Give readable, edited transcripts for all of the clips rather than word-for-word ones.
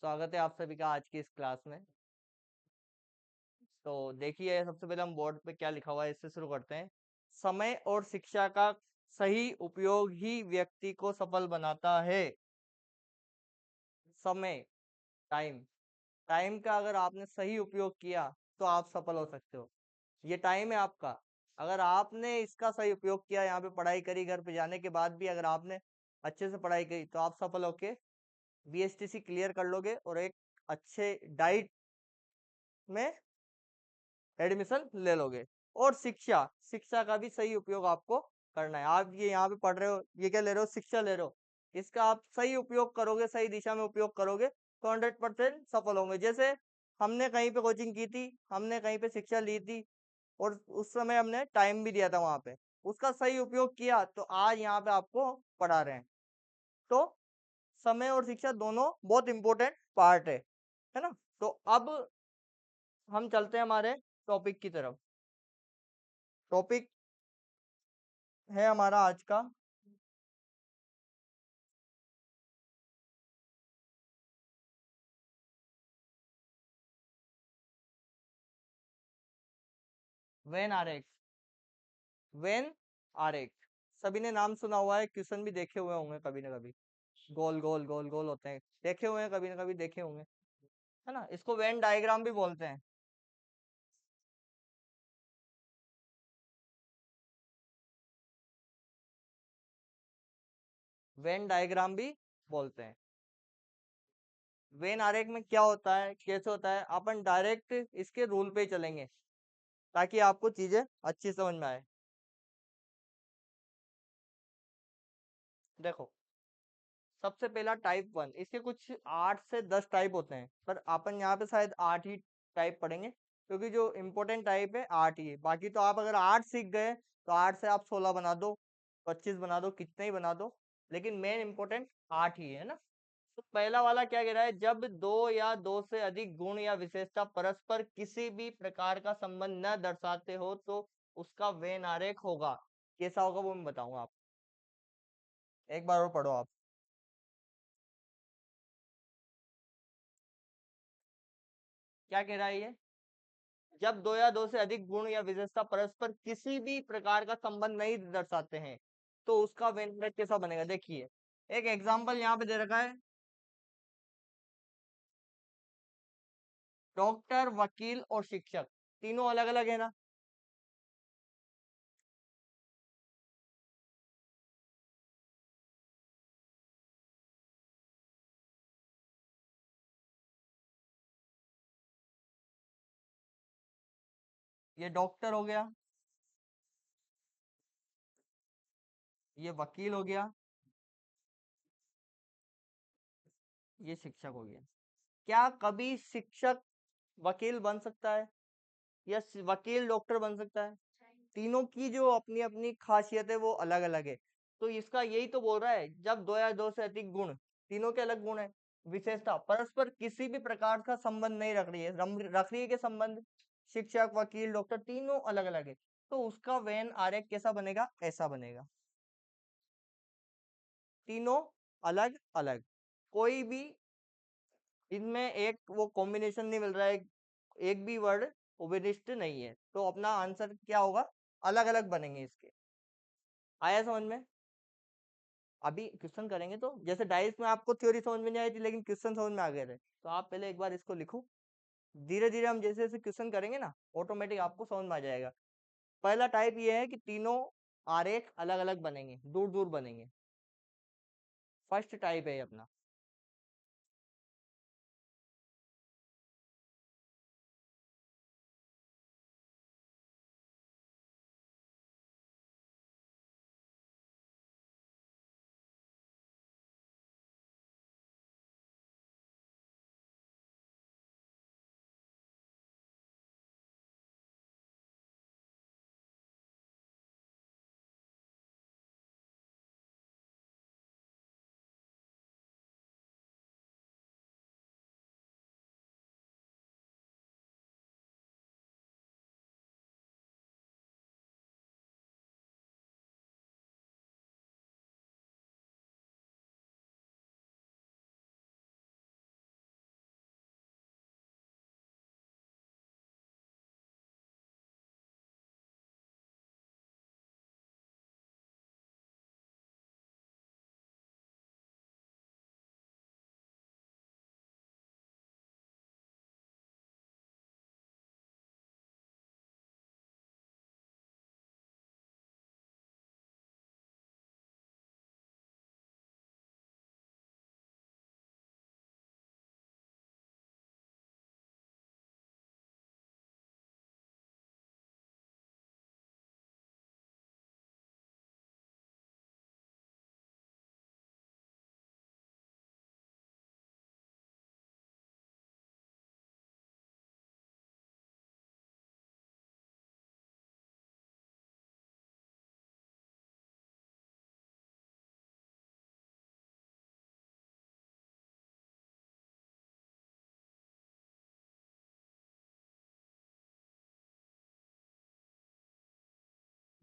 स्वागत है आप सभी का आज की इस क्लास में। तो देखिए, सबसे पहले हम बोर्ड पे क्या लिखा हुआ है इससे शुरू करते हैं। समय और शिक्षा का सही उपयोग ही व्यक्ति को सफल बनाता है। समय, टाइम, टाइम का अगर आपने सही उपयोग किया तो आप सफल हो सकते हो। ये टाइम है आपका। अगर आपने इसका सही उपयोग किया, यहाँ पे पढ़ाई करी, घर पे जाने के बाद भी अगर आपने अच्छे से पढ़ाई करी तो आप सफल होके बीएसटीसी क्लियर कर लोगे और एक अच्छे डाइट में एडमिशन ले लोगे। और शिक्षा, शिक्षा का भी सही उपयोग आपको करना है। आप ये यहाँ पे पढ़ रहे हो, ये क्या ले रहे हो, शिक्षा ले रहे हो। इसका आप सही उपयोग करोगे, सही दिशा में उपयोग करोगे तो 100% सफल होंगे। जैसे हमने कहीं पे कोचिंग की थी, हमने कहीं पे शिक्षा ली थी और उस समय हमने टाइम भी दिया था वहां पे, उसका सही उपयोग किया तो आज यहाँ पे आपको पढ़ा रहे हैं। तो समय और शिक्षा दोनों बहुत इंपॉर्टेंट पार्ट है ना। तो अब हम चलते हैं हमारे टॉपिक की तरफ। टॉपिक है हमारा आज का वेन आरेख। वेन आरेख, सभी ने नाम सुना हुआ है, क्वेश्चन भी देखे हुए होंगे कभी ना कभी। गोल गोल गोल गोल होते हैं, देखे हुए हैं कभी ना कभी, देखे होंगे, है ना। इसको वेन डायग्राम भी बोलते हैं। वेन डायग्राम भी बोलते हैं। वेन आरेख में क्या होता है, कैसे होता है, अपन डायरेक्ट इसके रूल पे ही चलेंगे ताकि आपको चीजें अच्छी समझ में आए। देखो, सबसे पहला टाइप 1, इसके कुछ 8 से 10 टाइप होते हैं, पर अपन यहाँ पे शायद 8 ही टाइप पढ़ेंगे क्योंकि जो इम्पोर्टेंट टाइप है 8 ही है। बाकी तो आप अगर 8 सीख गए तो 8 से आप 16 बना दो, 25 बना दो, कितने ही बना दो, लेकिन मेन इम्पोर्टेंट 8 ही है ना। तो पहला वाला क्या कह रहा है, जब दो या दो से अधिक गुण या विशेषता परस्पर किसी भी प्रकार का संबंध न दर्शाते हो तो उसका वेन आरेख होगा। कैसा होगा वो मैं बताऊंगा आप, एक बार और पढ़ो आप। क्या कह रहा है ये, जब दो या दो से अधिक गुण या विशेषता परस्पर किसी भी प्रकार का संबंध नहीं दर्शाते हैं तो उसका व्यंजक कैसा बनेगा। देखिए, एक एग्जांपल यहाँ पे दे रखा है, डॉक्टर, वकील और शिक्षक, तीनों अलग अलग है ना। ये डॉक्टर हो गया, ये वकील हो गया, ये शिक्षक हो गया। क्या कभी शिक्षक वकील बन सकता है या वकील डॉक्टर बन सकता है? तीनों की जो अपनी अपनी खासियत है वो अलग अलग है। तो इसका यही तो बोल रहा है, जब दो या दो से अधिक गुण, तीनों के अलग गुण है, विशेषता परस्पर किसी भी प्रकार का संबंध नहीं रख रही है, रख रही है के संबंध, शिक्षक, वकील, डॉक्टर तीनों अलग अलग है, तो उसका वेन आरेख कैसा बनेगा, ऐसा बनेगा। तीनों अलग अलग, कोई भी इनमें एक वो कॉम्बिनेशन नहीं मिल रहा है, एक भी वर्ड उपनिष्ठ नहीं है, तो अपना आंसर क्या होगा, अलग अलग बनेंगे इसके। आया समझ में? अभी क्वेश्चन करेंगे तो जैसे डाइस में आपको थ्योरी समझ में नहीं आई थी लेकिन क्वेश्चन समझ में आ गए थे, तो आप पहले एक बार इसको लिखो। धीरे धीरे हम जैसे जैसे क्वेश्चन करेंगे ना, ऑटोमेटिक आपको समझ में आ जाएगा। पहला टाइप ये है कि तीनों आरेख अलग अलग बनेंगे, दूर दूर बनेंगे। फर्स्ट टाइप है ये अपना।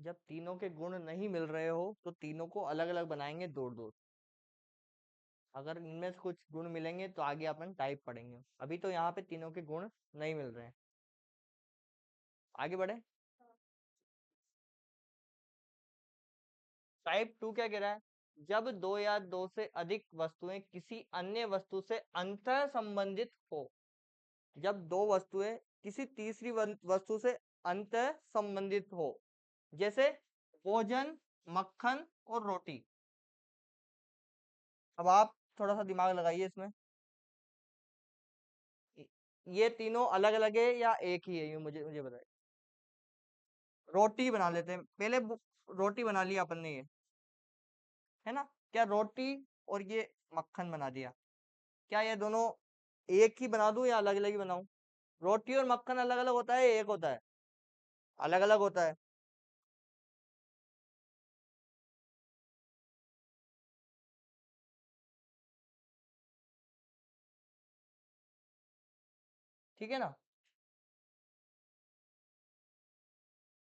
जब तीनों के गुण नहीं मिल रहे हो तो तीनों को अलग अलग बनाएंगे दो दो। अगर इनमें से कुछ गुण मिलेंगे तो आगे अपन टाइप पढ़ेंगे, अभी तो यहाँ पे तीनों के गुण नहीं मिल रहे हैं। आगे बढ़े। टाइप टू क्या कह रहा है? जब दो या दो से अधिक वस्तुएं किसी अन्य वस्तु से अंतः संबंधित हो। जब दो वस्तुएं किसी तीसरी वस्तु से अंतः संबंधित हो, जैसे भोजन, मक्खन और रोटी। अब आप थोड़ा सा दिमाग लगाइए इसमें। ये तीनों अलग अलग है या एक ही है, ये मुझे मुझे बताइए। रोटी बना लेते हैं पहले, रोटी बना लिया अपन ने, ये है ना। क्या रोटी और ये मक्खन बना दिया, क्या ये दोनों एक ही बना दूं या अलग अलग ही बनाऊं? रोटी और मक्खन अलग अलग होता है, एक होता है? अलग अलग होता है। ठीक है ना,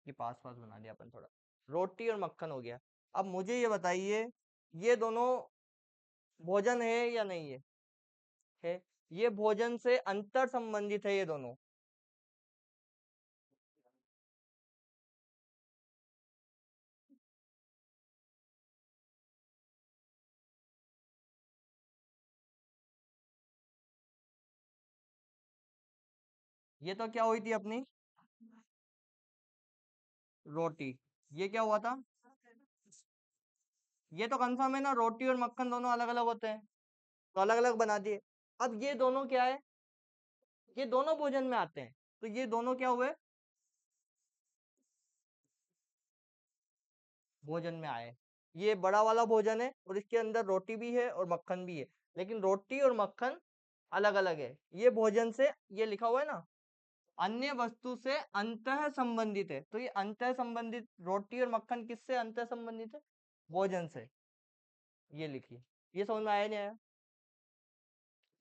ये पास पास बना दिया अपन थोड़ा। रोटी और मक्खन हो गया। अब मुझे ये बताइए, ये दोनों भोजन है या नहीं है? है। ये भोजन से अंतर संबंधित है ये दोनों। ये तो क्या हुई थी अपनी रोटी, ये क्या हुआ था? ये तो कंफर्म है ना, रोटी और मक्खन दोनों अलग अलग होते हैं, तो अलग अलग बना दिए। अब ये दोनों क्या है? ये दोनों भोजन में आते हैं, तो ये दोनों क्या हुए? भोजन में आए। ये बड़ा वाला भोजन है और इसके अंदर रोटी भी है और मक्खन भी है, लेकिन रोटी और मक्खन अलग अलग है। ये भोजन से, ये लिखा हुआ है ना, अन्य वस्तु से अंतः संबंधित है, तो ये अंतः संबंधित, रोटी और मक्खन किससे अंतः संबंधित है? भोजन से। ये लिखिए। ये समझ में आया नहीं आया?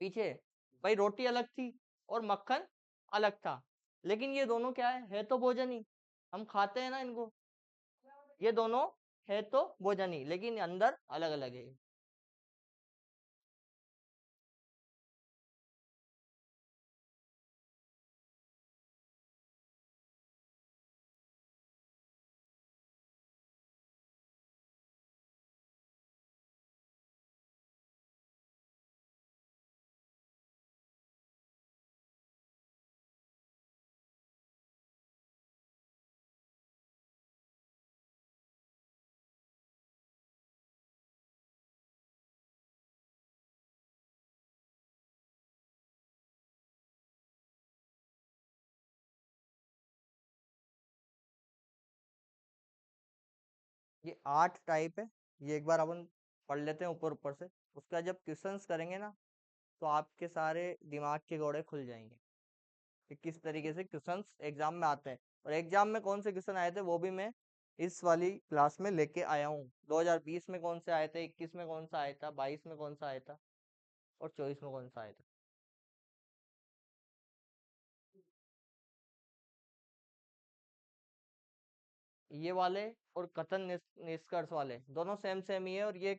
पीछे भाई रोटी अलग थी और मक्खन अलग था, लेकिन ये दोनों क्या है तो भोजन ही, हम खाते हैं ना इनको। ये दोनों है तो भोजन ही, लेकिन अंदर अलग अलग है। ये 8 टाइप है, ये एक बार अपन पढ़ लेते हैं ऊपर ऊपर से। उसका जब क्वेश्चंस करेंगे ना, तो आपके सारे दिमाग के घोड़े खुल जाएंगे कि किस तरीके से क्वेश्चंस एग्जाम में आते हैं। और एग्जाम में कौन से क्वेश्चन आए थे वो भी मैं इस वाली क्लास में लेके आया हूँ। 2020 में कौन से आए थे, 21 में कौन सा आया था, 22 में कौन सा आया था, और 24 में कौन सा आया था। ये वाले और कथन निष्कर्ष वाले दोनों सेम सेम ही है, और ये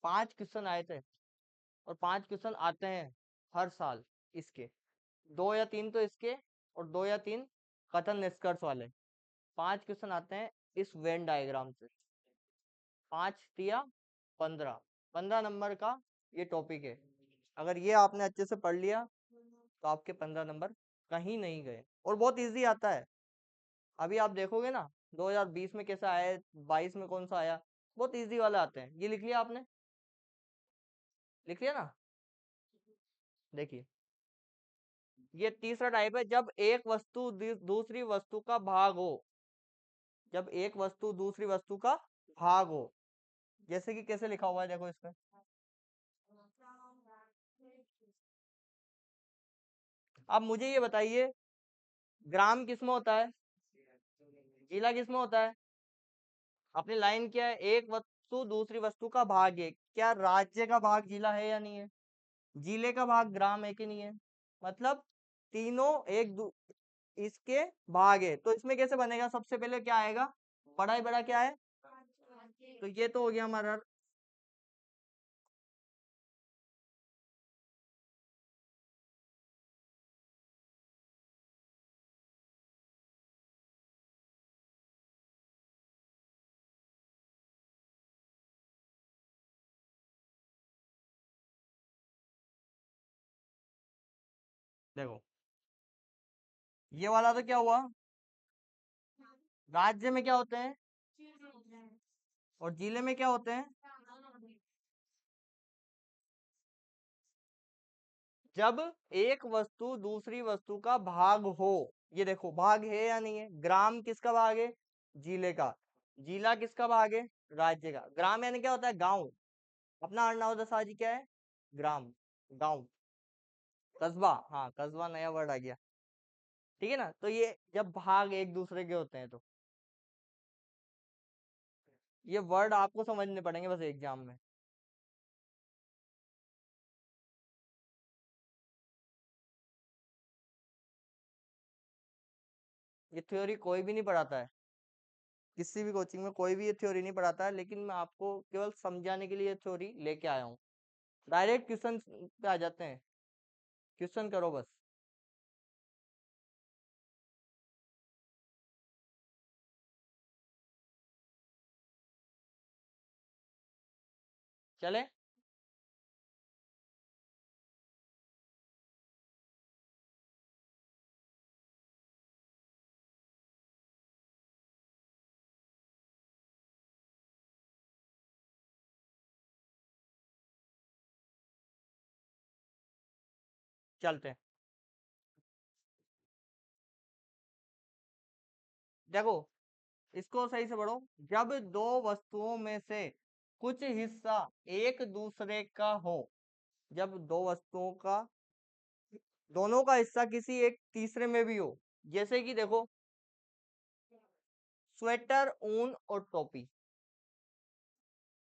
5 क्वेश्चन आए थे और 5 क्वेश्चन आते हैं हर साल इसके। 2 या 3 तो इसके, और 2 या 3 कथन निष्कर्ष वाले। 5 क्वेश्चन आते हैं इस वेन डायग्राम से। 5 दिया 15, 15 नंबर का ये टॉपिक है। अगर ये आपने अच्छे से पढ़ लिया तो आपके 15 नंबर कहीं नहीं गए, और बहुत इजी आता है। अभी आप देखोगे ना 2020 में कैसा आया, 22 में कौन सा आया, बहुत इजी वाले आते हैं। ये लिख लिया आपने? लिख लिया ना? देखिए, ये तीसरा टाइप है, जब एक वस्तु दूसरी वस्तु का भाग हो। जब एक वस्तु दूसरी वस्तु का भाग हो, जैसे कि कैसे लिखा हुआ है देखो इसमें। अब मुझे ये बताइए, ग्राम किसमें होता है, जिला किसमें होता है? अपनी लाइन क्या है, एक वस्तु दूसरी वस्तु का भाग है, क्या राज्य का भाग जिला है या नहीं है? जिले का भाग ग्राम है कि नहीं है? मतलब तीनों इसके भाग है, तो इसमें कैसे बनेगा? सबसे पहले क्या आएगा? बड़ा ही बड़ा क्या है? तो ये तो हो गया हमारा। देखो ये वाला तो क्या हुआ? राज्य में क्या होते हैं और जिले में क्या होते हैं? जब एक वस्तु दूसरी वस्तु का भाग हो। ये देखो भाग है या नहीं है? ग्राम किसका भाग है? जिले का। जिला किसका भाग है? राज्य का। ग्राम यानी क्या होता है? गांव। अपना अर्नाव दसाजी क्या है? ग्राम, गांव। कस्बा, हाँ कस्बा नया वर्ड आ गया। ठीक है ना? तो ये जब भाग एक दूसरे के होते हैं तो ये वर्ड आपको समझने पड़ेंगे बस एग्जाम में। ये थ्योरी कोई भी नहीं पढ़ाता है, किसी भी कोचिंग में कोई भी ये थ्योरी नहीं पढ़ाता है, लेकिन मैं आपको केवल समझाने के लिए ये थ्योरी लेके आया हूँ। डायरेक्ट क्वेश्चन पे आ जाते हैं। क्वेश्चन करो बस। चले। चलते हैं। देखो इसको सही से पढ़ो। जब दो वस्तुओं में से कुछ हिस्सा एक दूसरे का हो। जब दो वस्तुओं का दोनों का हिस्सा किसी एक तीसरे में भी हो। जैसे कि देखो स्वेटर, ऊन और टोपी।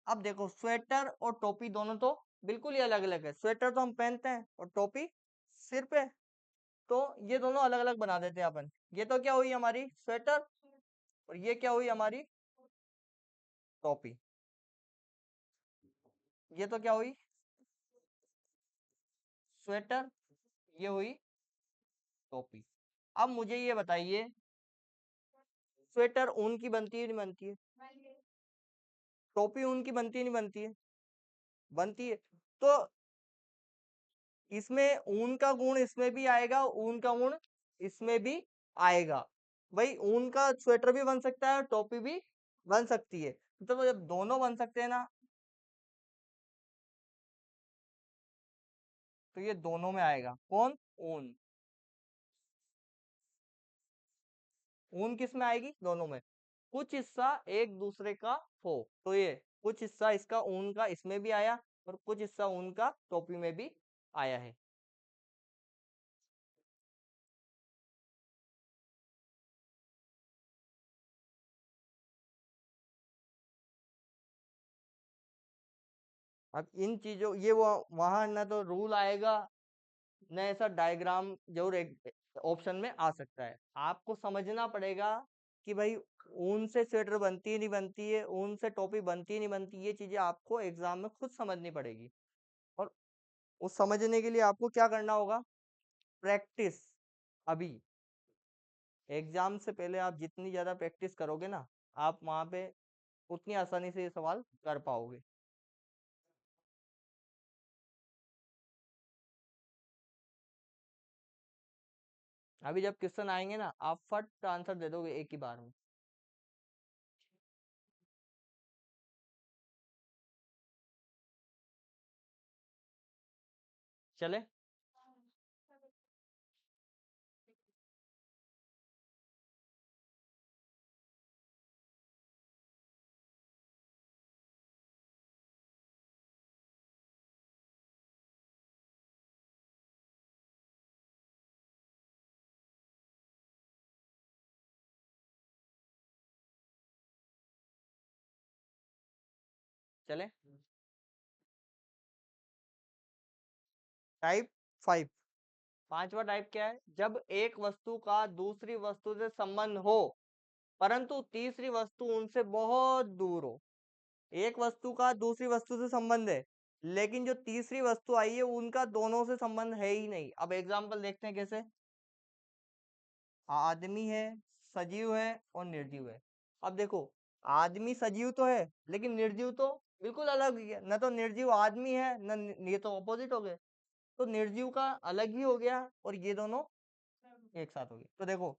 अब देखो स्वेटर और टोपी दोनों तो बिल्कुल ही अलग अलग है। स्वेटर तो हम पहनते हैं और टोपी सिर पे। तो ये दोनों अलग अलग बना देते हैं अपन। ये तो क्या हुई हमारी स्वेटर और ये क्या हुई हमारी टोपी। ये तो क्या हुई स्वेटर, ये हुई टोपी। अब मुझे ये बताइए स्वेटर ऊन की बनती है नहीं बनती है? टोपी ऊन की बनती है नहीं बनती है? बनती है। तो इसमें ऊन का गुण इसमें भी आएगा, ऊन का गुण इसमें भी आएगा। भाई ऊन का स्वेटर भी बन सकता है और टोपी भी बन सकती है। तो जब दोनों बन सकते हैं ना, तो ये दोनों में आएगा कौन? ऊन। ऊन किस में आएगी? दोनों में। कुछ हिस्सा एक दूसरे का हो, तो ये कुछ हिस्सा इसका ऊन का इसमें भी आया और कुछ हिस्सा ऊन का टोपी में भी आया है। अब इन चीजों ये वो वहां ना तो रूल आएगा न ऐसा डायग्राम जरूर एक ऑप्शन में आ सकता है। आपको समझना पड़ेगा कि भाई ऊन से स्वेटर बनती है नहीं बनती है, ऊन से टोपी बनती है नहीं बनती, ये चीजें आपको एग्जाम में खुद समझनी पड़ेगी। और उस समझने के लिए आपको क्या करना होगा? प्रैक्टिस। अभी एग्जाम से पहले आप जितनी ज्यादा प्रैक्टिस करोगे ना, आप वहां पे उतनी आसानी से ये सवाल कर पाओगे। अभी जब क्वेश्चन आएंगे ना, आप फट आंसर दे दोगे एक ही बार में। चले। चले। टाइप 5। पांचवा टाइप क्या है? जब एक वस्तु का दूसरी वस्तु से संबंध हो परंतु तीसरी वस्तु उनसे बहुत दूर हो। एक वस्तु का दूसरी वस्तु से संबंध है लेकिन जो तीसरी वस्तु आई है उनका दोनों से संबंध है ही नहीं। अब एग्जांपल देखते हैं कैसे। आदमी है, सजीव है और निर्जीव है। अब देखो, आदमी सजीव तो है लेकिन निर्जीव तो बिल्कुल अलग ही है। न तो निर्जीव आदमी है न ये तो ऑपोजिट हो गए। तो निर्जीव का अलग ही हो गया और ये दोनों एक साथ हो गए। तो देखो,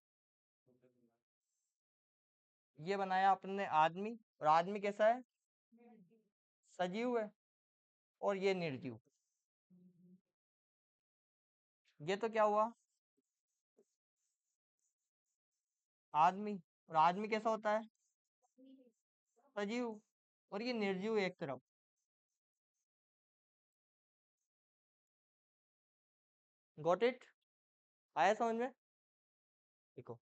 ये बनाया आपने आदमी, और आदमी कैसा है? सजीव है। और ये निर्जीव। ये तो क्या हुआ? आदमी। और आदमी कैसा होता है? सजीव। और ये निर्जीव एक तरफ। Got it? आया समझ में? देखो,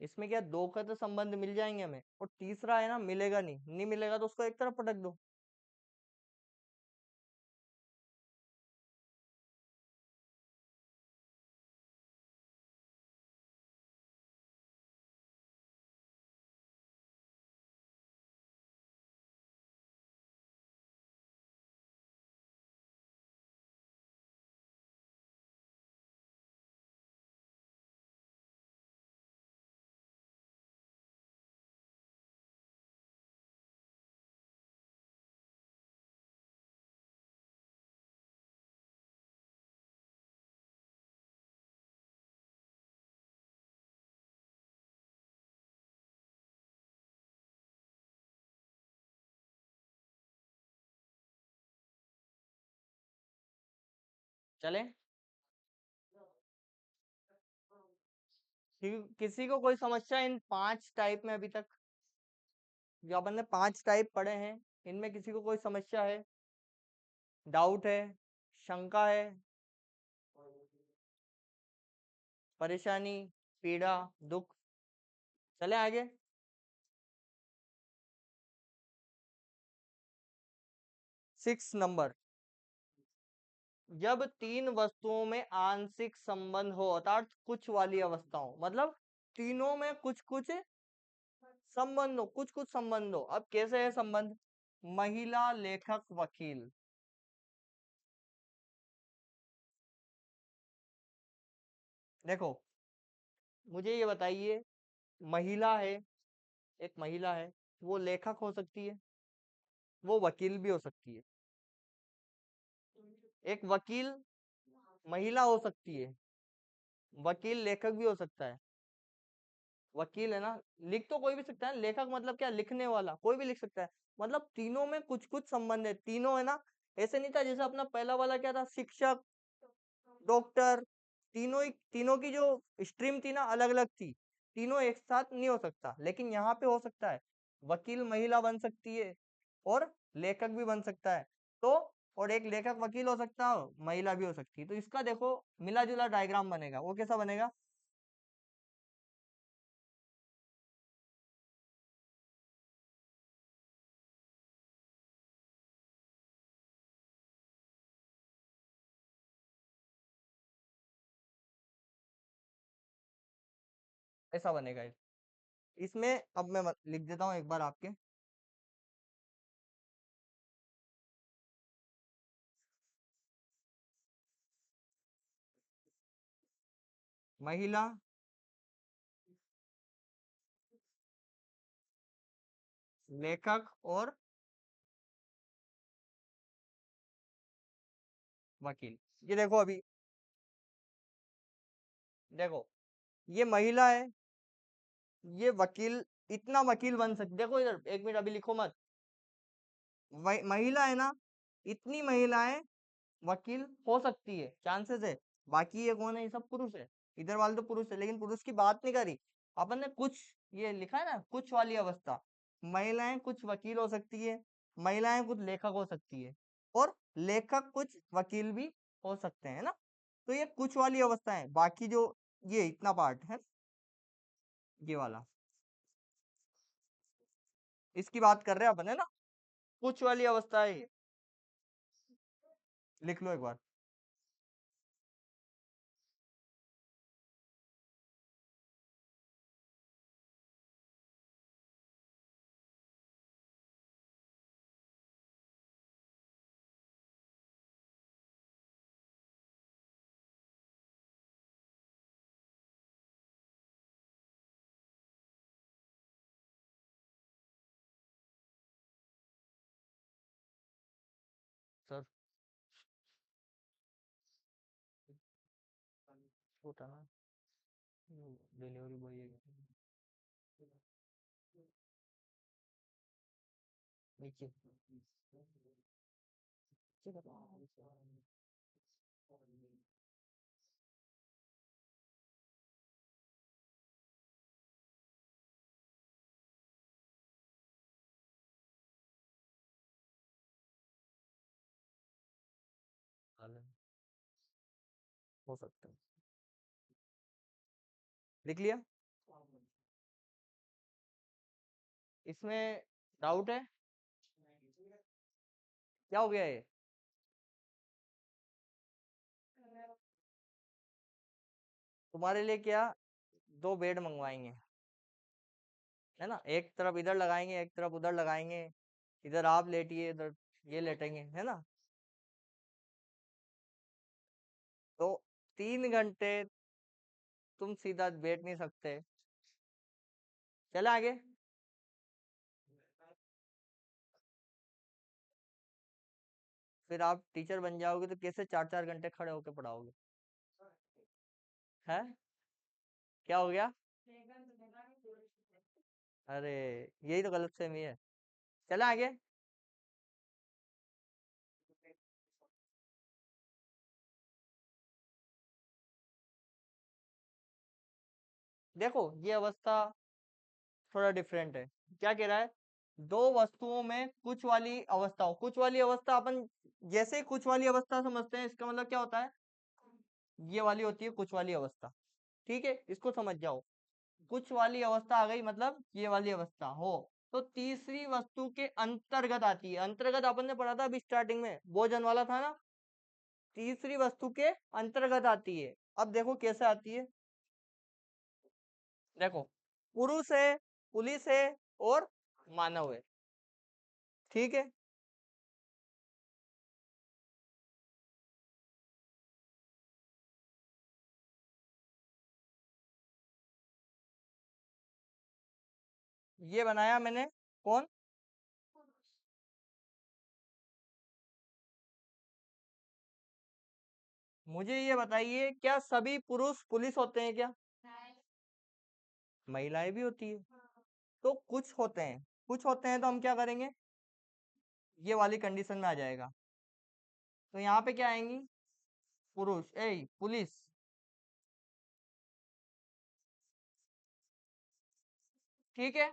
इसमें क्या दो का तो संबंध मिल जाएंगे हमें, और तीसरा है ना मिलेगा नहीं, नहीं मिलेगा तो उसको एक तरफ पटक दो। चले? किसी को कोई समस्या इन पांच टाइप में अभी तक? जो अपन ने पांच टाइप पढ़े हैं इनमें किसी को कोई समस्या है, डाउट है, शंका है, परेशानी, पीड़ा, दुख? चले आगे। 6 नंबर। जब तीन वस्तुओं में आंशिक संबंध हो अर्थात कुछ वाली अवस्था हो, मतलब तीनों में कुछ कुछ संबंध हो, कुछ कुछ संबंध हो। अब कैसे है संबंध? महिला, लेखक, वकील। देखो, मुझे ये बताइए, महिला है, एक महिला है, वो लेखक हो सकती है, वो वकील भी हो सकती है। एक वकील महिला हो सकती है, वकील लेखक भी हो सकता है। वकील है ना, लिख तो कोई भी सकता है, लेखक मतलब क्या, लिखने वाला कोई भी लिख सकता है। मतलब तीनों में कुछ कुछ संबंध है, तीनों है ना। ऐसे नहीं था जैसे अपना पहला वाला क्या था, शिक्षक, डॉक्टर, तीनों की जो स्ट्रीम थी ना अलग अलग थी। तीनों एक साथ नहीं हो सकता, लेकिन यहाँ पे हो सकता है। वकील महिला बन सकती है और लेखक भी बन सकता है। तो और एक लेखक वकील हो सकता है, महिला भी हो सकती है। तो इसका देखो मिला जुला डायग्राम बनेगा। वो कैसा बनेगा? ऐसा बनेगा। इसमें अब मैं लिख देता हूँ एक बार आपके। महिला, लेखक और वकील। ये देखो अभी, देखो ये महिला है, ये वकील, इतना वकील बन सकते। देखो इधर एक मिनट अभी लिखो मत। महिला है ना, इतनी महिलाएं वकील हो सकती है, चांसेस है। बाकी ये कौन है? ये सब पुरुष है। इधर वाले तो पुरुष है, लेकिन पुरुष की बात नहीं करी अपन ने। कुछ ये लिखा है ना, कुछ वाली अवस्था। महिलाएं कुछ वकील हो सकती है, महिलाएं कुछ लेखक हो सकती है, और लेखक कुछ वकील भी हो सकते हैं ना। तो ये कुछ वाली अवस्था है। बाकी जो ये इतना पार्ट है, ये वाला, इसकी बात कर रहे हैं अपन, है ना। कुछ वाली अवस्था है ये, लिख लो एक बार। सर छोटा ना, डिलीवरी बॉय है नीचे, नीचे बताओ। हो सकता है, लिख लिया। इसमें डाउट है, क्या हो गया ये? तुम्हारे लिए क्या, दो बेड मंगवाएंगे, है ना, एक तरफ इधर लगाएंगे, एक तरफ उधर लगाएंगे, इधर आप लेटिए, इधर ये लेटेंगे, है ना। तो 3 घंटे तुम सीधा बैठ नहीं सकते। चले आगे। फिर आप टीचर बन जाओगे तो कैसे 4-4 घंटे खड़े होके पढ़ाओगे? है, क्या हो गया? अरे, यही तो गलतफहमी है। चले आगे। देखो ये अवस्था थोड़ा डिफरेंट है। क्या कह रहा है, दो वस्तुओं में कुछ वाली अवस्था हो। कुछ वाली अवस्था अपन जैसे ही कुछ वाली अवस्था समझते हैं, इसका मतलब क्या होता है, ये वाली होती है कुछ वाली अवस्था। ठीक है, इसको समझ जाओ। कुछ वाली अवस्था आ गई मतलब ये वाली अवस्था हो, तो तीसरी वस्तु के अंतर्गत आती है। अंतर्गत अपन ने पढ़ा था अभी स्टार्टिंग में, भोजन वाला था ना। तीसरी वस्तु के अंतर्गत आती है। अब देखो कैसे आती है। देखो, पुरुष है, पुलिस है, और मानव है। ठीक है, ये बनाया मैंने। कौन? मुझे ये बताइए, क्या सभी पुरुष पुलिस होते हैं क्या? महिलाएं भी होती है। तो कुछ होते हैं, कुछ होते हैं, तो हम क्या करेंगे, ये वाली कंडीशन में आ जाएगा। तो यहाँ पे क्या आएंगी, पुरुष ए पुलिस। ठीक है,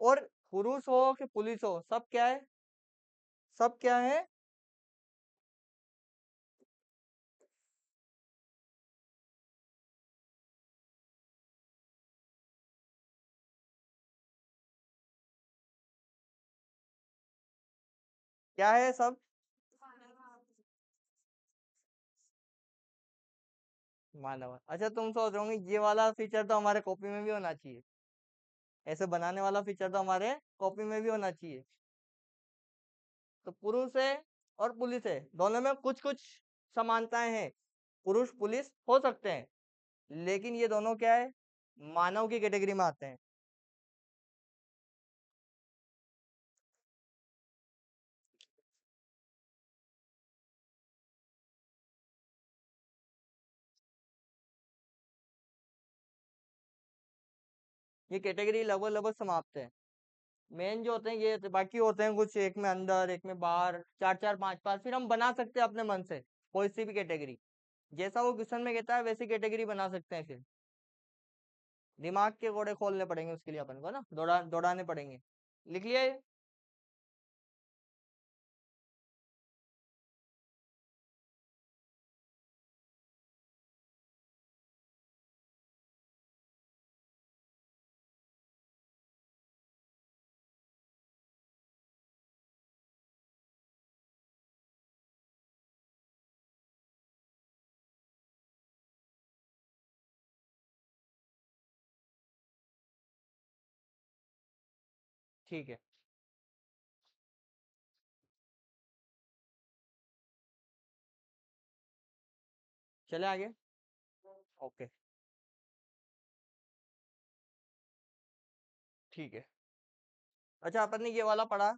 और पुरुष हो कि पुलिस हो, सब क्या है, सब क्या है, क्या है सब, मानव है। अच्छा, तुम सोच रहे होंगे ये वाला फीचर तो हमारे कॉपी में भी होना चाहिए, ऐसे बनाने वाला फीचर तो हमारे कॉपी में भी होना चाहिए। तो पुरुष है और पुलिस है, दोनों में कुछ कुछ समानताएं हैं। पुरुष पुलिस हो सकते हैं, लेकिन ये दोनों क्या है, मानव की कैटेगरी में आते हैं। ये कैटेगरी लगभग लगभग समाप्त है। मेन जो होते हैं ये बाकी होते हैं कुछ, एक में अंदर एक में बाहर, चार चार पांच पांच, फिर हम बना सकते हैं अपने मन से कोई सी भी कैटेगरी। जैसा वो क्वेश्चन में कहता है वैसी कैटेगरी बना सकते हैं। फिर दिमाग के घोड़े खोलने पड़ेंगे उसके लिए, अपन को ना दौड़ाने पड़ेंगे। लिख लिया ये? ठीक है, चले आगे। ओके, ठीक है। अच्छा, अपन ने ये वाला पढ़ा,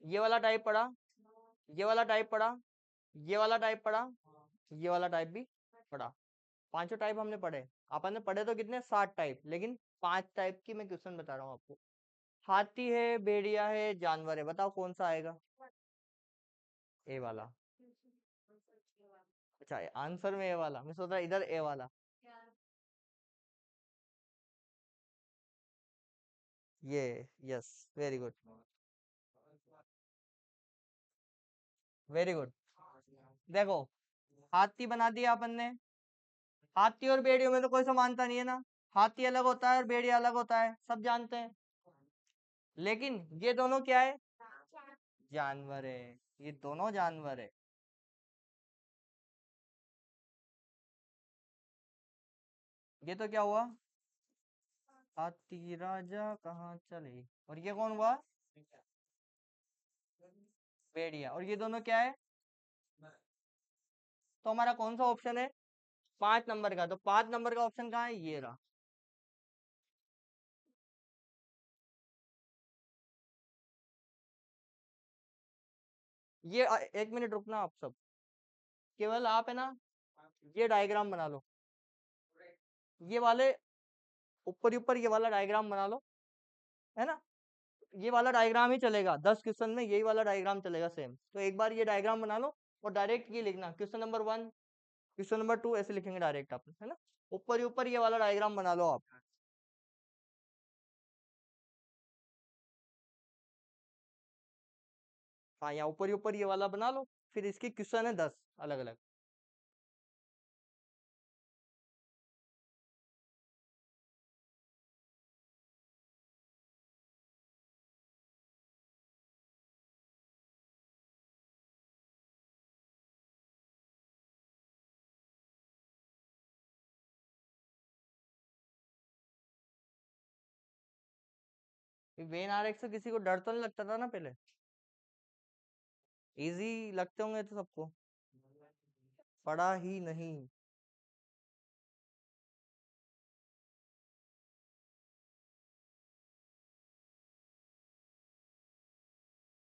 ये वाला टाइप पढ़ा, ये वाला टाइप पढ़ा, ये वाला टाइप पढ़ा, ये वाला टाइप भी पढ़ा। पांचों टाइप हमने पढ़े। अपन ने पढ़े तो कितने, 7 टाइप, लेकिन 5 टाइप की मैं क्वेश्चन बता रहा हूँ आपको। हाथी है, भेड़िया है, जानवर है, बताओ कौन सा आएगा। ए वाला। अच्छा, आंसर में ए वाला, मैं सोच रहा इधर ए वाला। ये, yes, very good, very good. देखो, हाथी बना दिया अपन ने। हाथी और भेड़ियों में तो कोई समानता नहीं है ना। हाथी अलग होता है और भेड़िया अलग होता है, सब जानते हैं। लेकिन ये दोनों क्या है, जानवर है। ये दोनों जानवर है। ये तो क्या हुआ, हाथी राजा कहाँ चले। और ये कौन हुआ, भेड़िया। और ये दोनों क्या है, तो हमारा कौन सा ऑप्शन है, 5 नंबर का। तो 5 नंबर का ऑप्शन कहाँ है, ये रहा। ये 1 मिनट रुकना आप सब, केवल आप है ना, ये डायग्राम बना लो। ये वाले ऊपर ही ऊपर ये वाला डायग्राम बना लो, है ना। ये वाला डायग्राम ही चलेगा 10 क्वेश्चन में, यही वाला डायग्राम चलेगा सेम। तो एक बार ये डायग्राम बना लो और डायरेक्ट ये लिखना, क्वेश्चन नंबर 1, क्वेश्चन नंबर 2, ऐसे लिखेंगे डायरेक्ट आप, है ना। ऊपर ही ऊपर ये वाला डायग्राम बना लो आप। हाँ, यहाँ ऊपर ही ऊपर ये वाला बना लो, फिर इसकी क्वेश्चन है 10 अलग अलग। वेन आर से किसी को डर तो नहीं लगता था ना पहले, इजी लगते होंगे तो सबको, पढ़ा ही नहीं।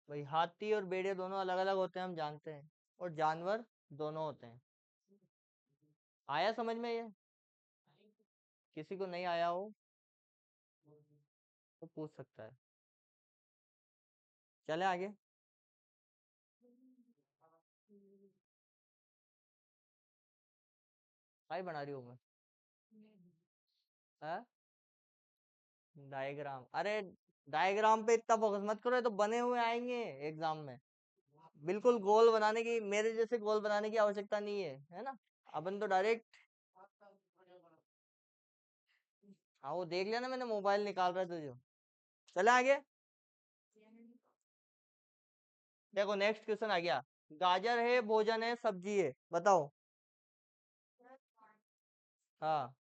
भाई, हाथी और भेड़िया दोनों अलग अलग होते हैं, हम जानते हैं। और जानवर दोनों होते हैं। आया समझ में ये, किसी को नहीं आया हो तो पूछ सकता है। चले आगे। भाई बना रही हूँ मैं, हाँ, डायग्राम, अरे डायग्राम पे इतना फोकस मत करो, ये तो बने हुए आएंगे एग्जाम में। बिल्कुल गोल बनाने की, मेरे जैसे गोल बनाने की आवश्यकता नहीं है ना। अपन तो डायरेक्ट, हाँ वो देख लिया ना, मैंने मोबाइल निकाल रहा था जो। चले आगे। देखो नेक्स्ट क्वेश्चन आ गया, गाजर है, भोजन है, सब्जी है, बताओ। हाँ,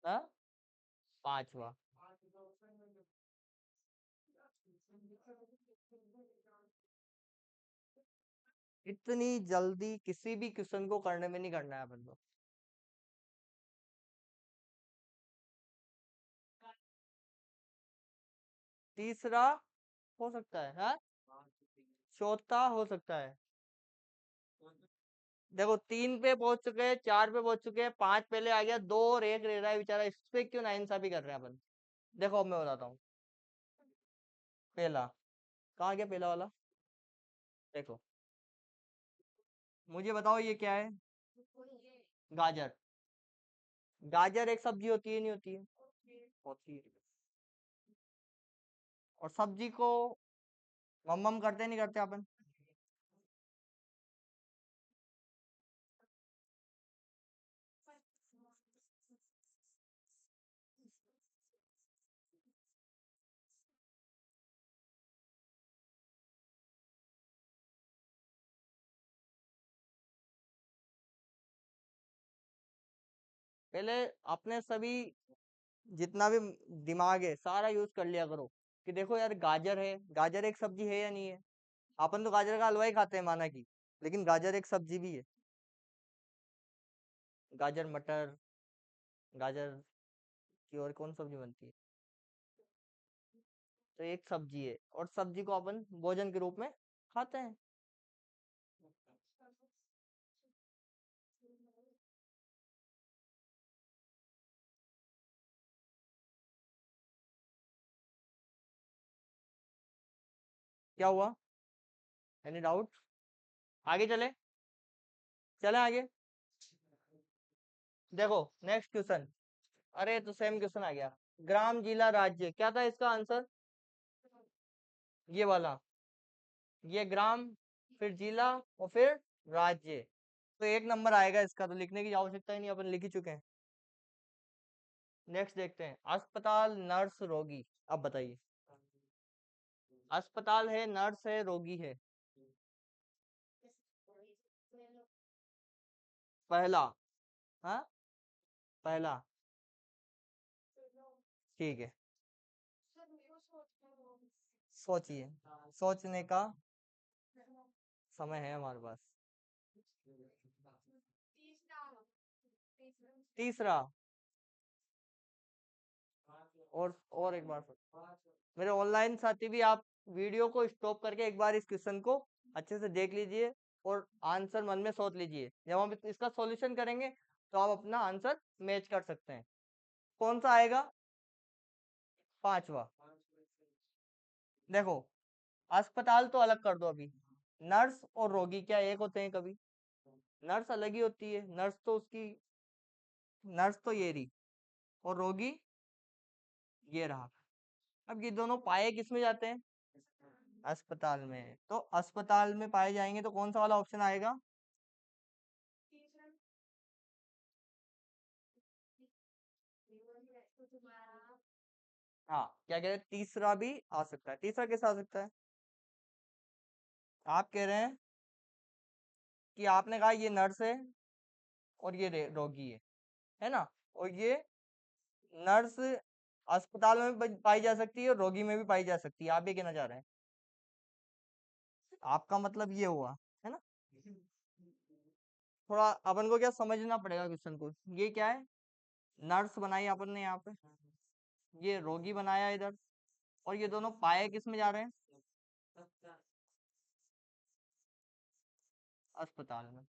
हाँ, पांचवा। इतनी जल्दी किसी भी क्वेश्चन को करने में नहीं करना है अपन को। तीसरा हो सकता है, हाँ, चौथा हो सकता है। देखो 3 पे पहुंच चुके हैं, 4 पे पहुंच चुके हैं, 5 पहले आ गया, 2 और 1 रह रहा है बेचारा, इस पे क्यों नाइंसाफी कर रहे हैं अपन। देखो अब मैं बताता हूँ। पहला, कहाँ गया पहला वाला, देखो, मुझे बताओ ये क्या है, गाजर। गाजर एक सब्जी होती है, नहीं होती है, होती है। और सब्जी को मम करते नहीं करते अपन। पहले अपने सभी जितना भी दिमाग है सारा यूज कर लिया करो कि देखो यार गाजर है, गाजर एक सब्जी है या नहीं है। अपन तो गाजर का हलवा ही खाते हैं माना कि, लेकिन गाजर एक सब्जी भी है। गाजर मटर, गाजर की और कौन सब्जी बनती है? तो एक सब्जी है, और सब्जी को अपन भोजन के रूप में खाते हैं। क्या हुआ? Any doubt? आगे चले, चले आगे। देखो नेक्स्ट क्वेश्चन। अरे तो सेम क्वेश्चन आ गया। ग्राम, जिला, राज्य, क्या था इसका आंसर? ये वाला, ये ग्राम, फिर जिला, और फिर राज्य। तो एक नंबर आएगा इसका, तो लिखने की आवश्यकता ही नहीं, अपन लिख ही चुके हैं। नेक्स्ट देखते हैं, अस्पताल, नर्स, रोगी। अब बताइए, अस्पताल है, नर्स है, रोगी है। पहला। हाँ, पहला। ठीक है, सोचिए, सोचने का समय है हमारे पास। तीसरा। और एक बार मेरे ऑनलाइन साथी भी, आप वीडियो को स्टॉप करके एक बार इस क्वेश्चन को अच्छे से देख लीजिए और आंसर मन में सोच लीजिए। जब हम इसका सॉल्यूशन करेंगे तो आप अपना आंसर मैच कर सकते हैं। कौन सा आएगा? पांचवा। देखो, अस्पताल तो अलग कर दो अभी। नर्स और रोगी क्या एक होते हैं कभी? नर्स अलग ही होती है, नर्स तो उसकी, नर्स तो ये रही, और रोगी ये रहा। अब ये दोनों पाए किस में जाते हैं? अस्पताल में। तो अस्पताल में पाए जाएंगे तो कौन सा वाला ऑप्शन आएगा? हाँ, क्या कह रहे हैं, तीसरा भी आ सकता है। तीसरा कैसे आ सकता है? आप कह रहे हैं कि आपने कहा ये नर्स है और ये रोगी है ना? और ये नर्स अस्पताल में भी पाई जा सकती है और रोगी में भी पाई जा सकती है, आप ये कहना चाह रहे हैं? आपका मतलब ये हुआ, है ना? थोड़ा अपन को क्या समझना पड़ेगा क्वेश्चन को। ये क्या है? नर्स बनाई अपन ने यहाँ पे, ये रोगी बनाया इधर, और ये दोनों पाए किस में जा रहे हैं? अस्पताल में।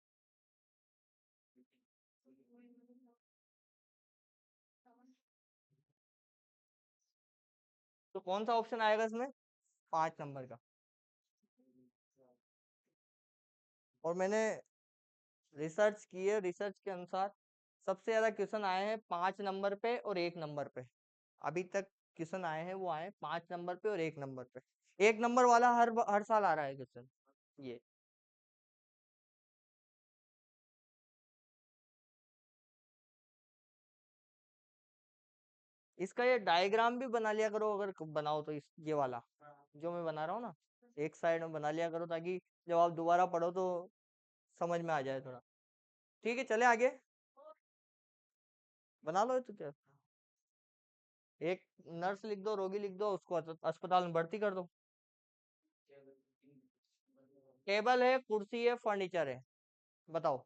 तो कौन सा ऑप्शन आएगा इसमें? 5 नंबर का। और मैंने रिसर्च की है, रिसर्च के अनुसार सबसे ज्यादा क्वेश्चन आए हैं 5 नंबर पे और 1 नंबर पे। अभी तक क्वेश्चन आए हैं वो आए 5 नंबर पे और 1 नंबर पे। 1 नंबर वाला हर साल आ रहा है क्वेश्चन ये। इसका ये डायग्राम भी बना लिया करो, अगर बनाओ तो इस ये वाला जो मैं बना रहा हूँ ना, एक साइड में बना लिया करो, ताकि जब आप दोबारा पढ़ो तो समझ में आ जाए थोड़ा। ठीक है, चले आगे। बना लो, ये तो क्या, एक नर्स लिख दो, रोगी लिख दो, उसको अस्पताल में भर्ती कर दो। टेबल है, कुर्सी है, फर्नीचर है, बताओ।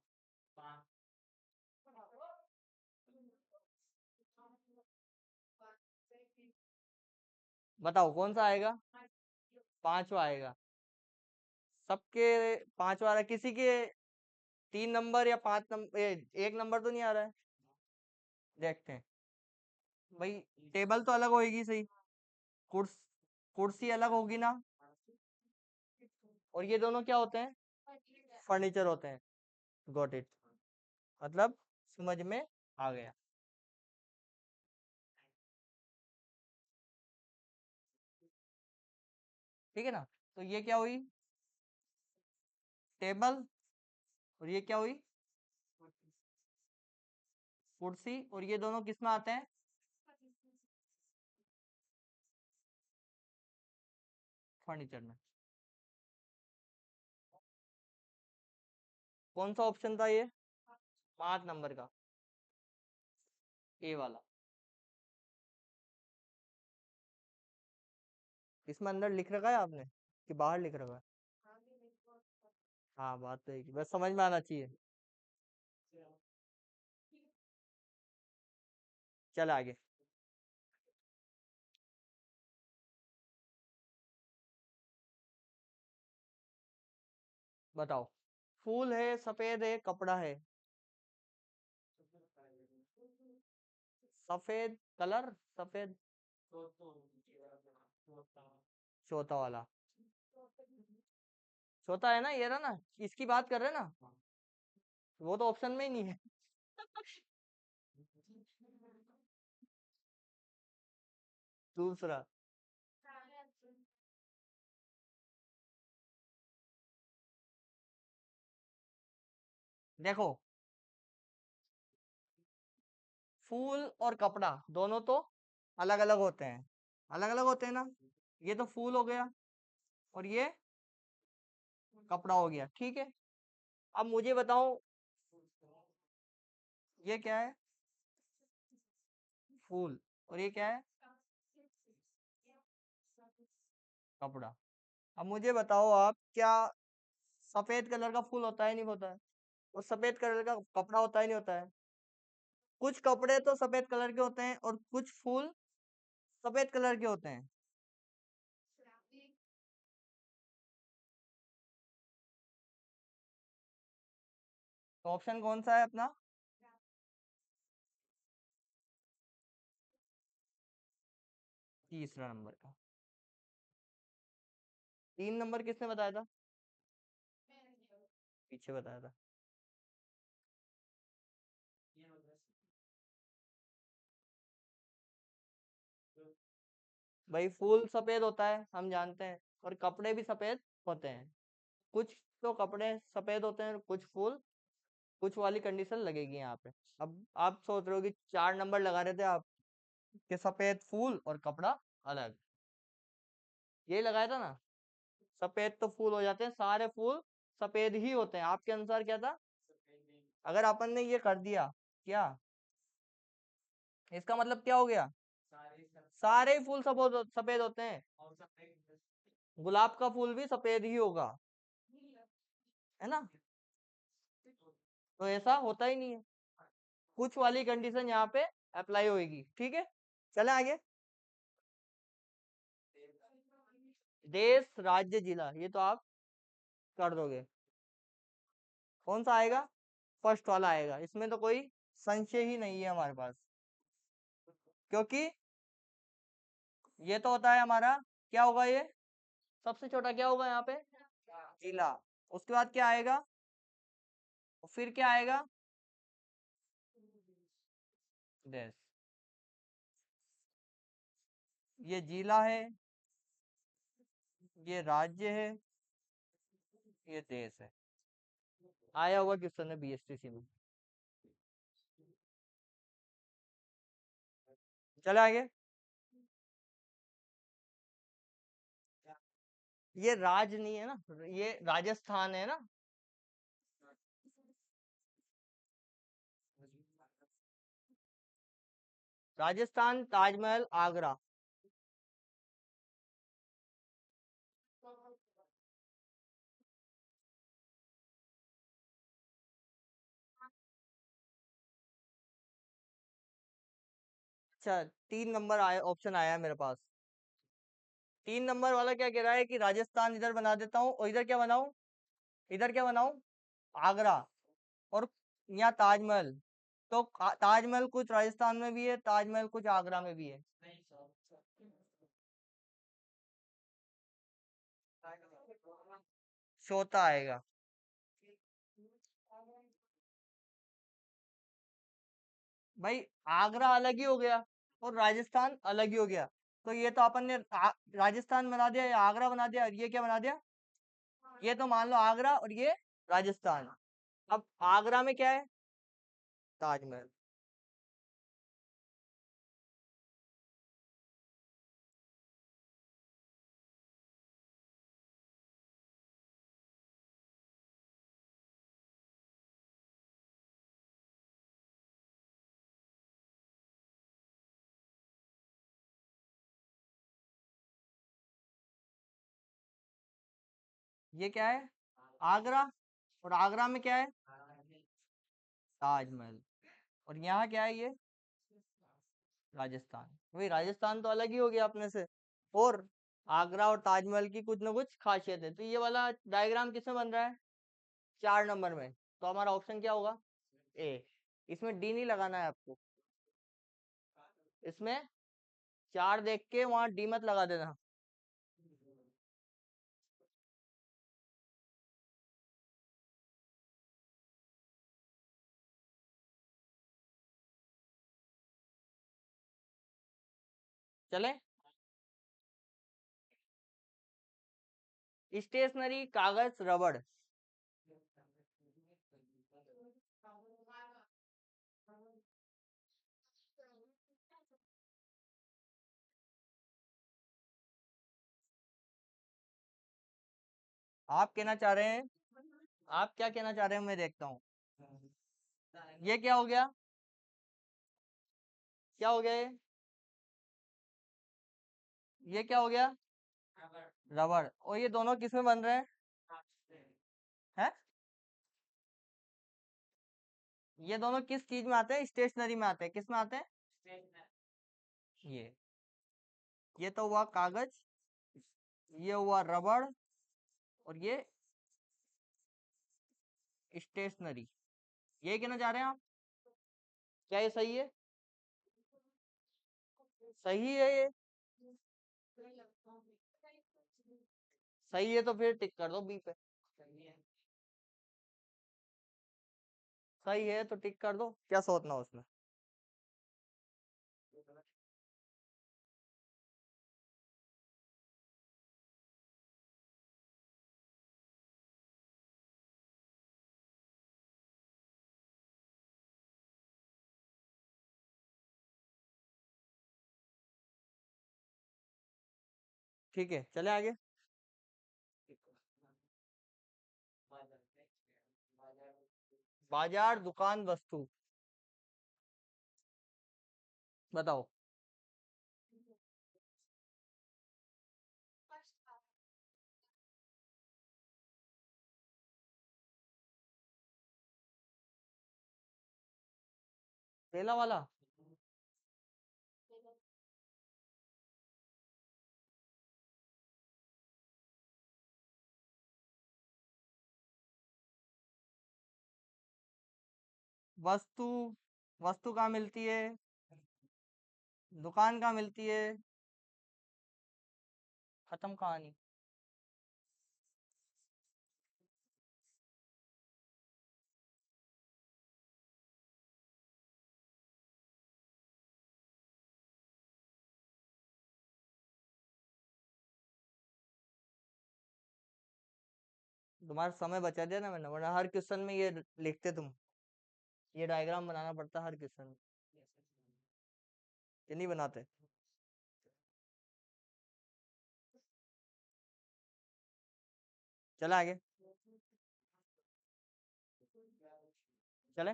बताओ कौन सा आएगा? पांचवा आएगा। सबके पांचवा आ रहा है, किसी के 3 नंबर या 5 नंबर, 1 नंबर तो नहीं आ रहा है। देखते हैं भाई। टेबल तो अलग होएगी सही, कुर्स कुर्सी अलग होगी ना, और ये दोनों क्या होते हैं? फर्नीचर होते हैं। गॉट इट, मतलब समझ में आ गया। ठीक है ना? तो ये क्या हुई? टेबल। और ये क्या हुई? कुर्सी। और ये दोनों किस में आते हैं? फर्नीचर में। कौन सा ऑप्शन था ये? 5 नंबर का, ए वाला। इसमें अंदर लिख रखा है आपने कि बाहर लिख रखा है? हाँ, बात तो एक ही, बस समझ में आना चाहिए। चल आगे। बताओ। फूल है, सफेद है, कपड़ा है। सफेद कलर, सफेद। चौथा वाला। चौथा है ना, ये रहा ना, इसकी बात कर रहे हैं ना? वो तो ऑप्शन में ही नहीं है। दूसरा। देखो, फूल और कपड़ा दोनों तो अलग अलग होते हैं। अलग अलग होते हैं ना। ये तो फूल हो गया और ये कपड़ा हो गया, ठीक है। अब मुझे बताओ, ये क्या है? फूल। और ये क्या है? कपड़ा। अब मुझे बताओ आप, क्या सफेद कलर का फूल होता है नहीं होता है? और सफेद कलर का कपड़ा होता है नहीं होता है? कुछ कपड़े तो सफेद कलर के होते हैं और कुछ फूल सफेद कलर के होते हैं। तो ऑप्शन कौन सा है अपना? तीसरा नंबर का। 3 नंबर किसने बताया था? पीछे बताया था। भाई, फूल सफेद होता है हम जानते हैं, और कपड़े भी सफेद होते हैं। कुछ तो कपड़े सफेद होते हैं और कुछ फूल। कुछ वाली कंडीशन लगेगी यहाँ पे। अब आप सोच रहे हो कि 4 नंबर लगा रहे थे आप, कि सफेद फूल और कपड़ा अलग। यही लगाया था ना? सफेद तो फूल हो जाते हैं, सारे फूल सफेद ही होते हैं। आपके अनुसार क्या था? अगर अपन ने ये कर दिया, क्या इसका मतलब क्या हो गया? सारे ही फूल सफेद सफेद होते हैं। गुलाब का फूल भी सफेद ही होगा, है ना? तो ऐसा होता ही नहीं है। कुछ वाली कंडीशन यहाँ पे अप्लाई होगी, ठीक है। चले आगे। देश, राज्य, जिला, ये तो आप कर दोगे। कौन सा आएगा? फर्स्ट वाला आएगा, इसमें तो कोई संशय ही नहीं है हमारे पास। क्योंकि ये तो होता है हमारा, क्या होगा ये? सबसे छोटा क्या होगा यहाँ पे? जिला। उसके बाद क्या आएगा? और फिर क्या आएगा? देश। ये जिला है, ये राज्य है, ये देश है। आया हुआ क्वेश्चन है बीएसटीसी में। चले आगे। ये राज नहीं है ना, ये राजस्थान है ना। राजस्थान, ताजमहल, आगरा। अच्छा, 3 नंबर आया, ऑप्शन आया है मेरे पास। 3 नंबर वाला क्या कह रहा है कि राजस्थान इधर बना देता हूँ और इधर क्या बनाऊं? इधर क्या बनाऊं? आगरा। और यहाँ ताजमहल। तो ताजमहल कुछ राजस्थान में भी है, ताजमहल कुछ आगरा में भी है। चौथा आएगा। भाई, आगरा अलग ही हो गया और राजस्थान अलग ही हो गया। तो ये तो अपन ने राजस्थान बना दिया या आगरा बना दिया, और ये क्या बना दिया? ये तो मान लो आगरा और ये राजस्थान। अब आगरा में क्या है? ताजमहल। ये क्या है? आगरा। और आगरा में क्या है? ताजमहल। और यहाँ क्या है ये? राजस्थान। वही राजस्थान तो अलग ही हो गया अपने से। और आगरा और ताजमहल की कुछ ना कुछ खासियत है। तो ये वाला डायग्राम किसमें बन रहा है? 4 नंबर में। तो हमारा ऑप्शन क्या होगा? ए। इसमें डी नहीं लगाना है आपको। इसमें 4 देख के वहां डी मत लगा देना। चले। स्टेशनरी, कागज, रबड़। आप कहना चाह रहे हैं? आप क्या कहना चाह रहे हैं, मैं देखता हूँ। ये क्या हो गया? क्या हो गया ये क्या हो गया? रबड़। और ये दोनों किस में बन रहे हैं? हैं? ये दोनों किस चीज में आते हैं? स्टेशनरी में आते हैं। किस में आते हैं? ये तो हुआ कागज, ये हुआ रबड़, और ये स्टेशनरी। ये कहना चाह रहे हैं आप? क्या ये सही है? सही है ये? सही है तो फिर टिक कर दो बी पे। सही है तो टिक कर दो, क्या सोचना उसमें। ठीक है, चले आगे। बाजार, दुकान, वस्तु। बताओ। पहला वाला। वस्तु। वस्तु कहाँ मिलती है? दुकान कहाँ मिलती है? खत्म कहानी। तुम्हारा समय बचा दिया ना मैंने, वरना हर क्वेश्चन में ये लिखते तुम। ये डायग्राम बनाना पड़ता हर क्वेश्चन में। ये नहीं बनाते। चला आगे। चले।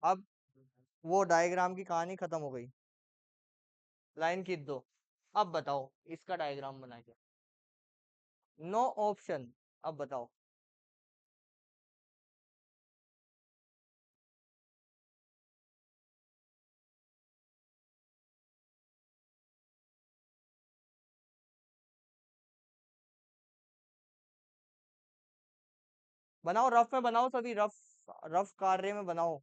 अब वो डायग्राम की कहानी खत्म हो गई। लाइन खींच दो। अब बताओ इसका डायग्राम बना के। No option. अब बताओ। बनाओ, रफ में बनाओ, सभी रफ। रफ कार्य में बनाओ।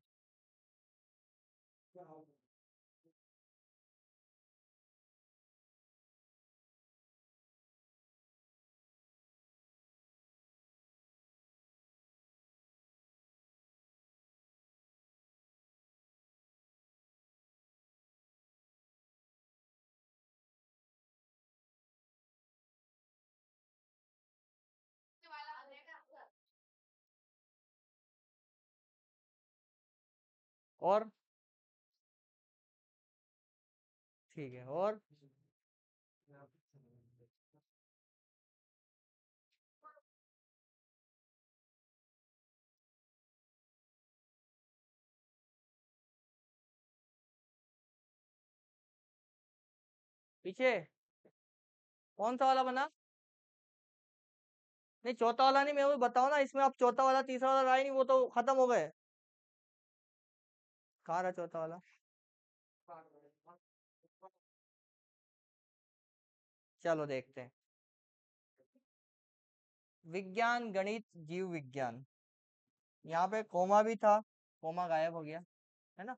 और ठीक है, और पीछे। कौन सा वाला बना? नहीं चौथा वाला नहीं, मेरे को बताओ ना, इसमें आप चौथा वाला तीसरा वाला रहा ही नहीं, वो तो खत्म हो गए। कहाँ रहा चौथा वाला? चलो देखते हैं। विज्ञान, गणित, जीव विज्ञान। यहाँ पे कोमा भी था, कोमा गायब हो गया, है ना।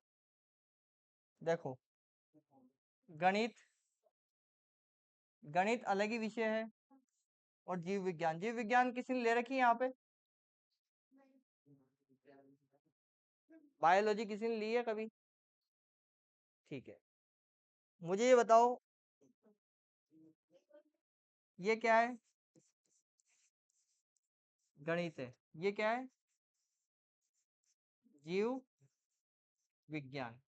देखो, गणित, गणित अलग ही विषय है, और जीव विज्ञान, जीव विज्ञान किसी ने ले रखी है यहाँ पे? बायोलॉजी किसी ने ली है कभी? ठीक है, मुझे ये बताओ, ये क्या है? गणित है। ये क्या है? जीव विज्ञान।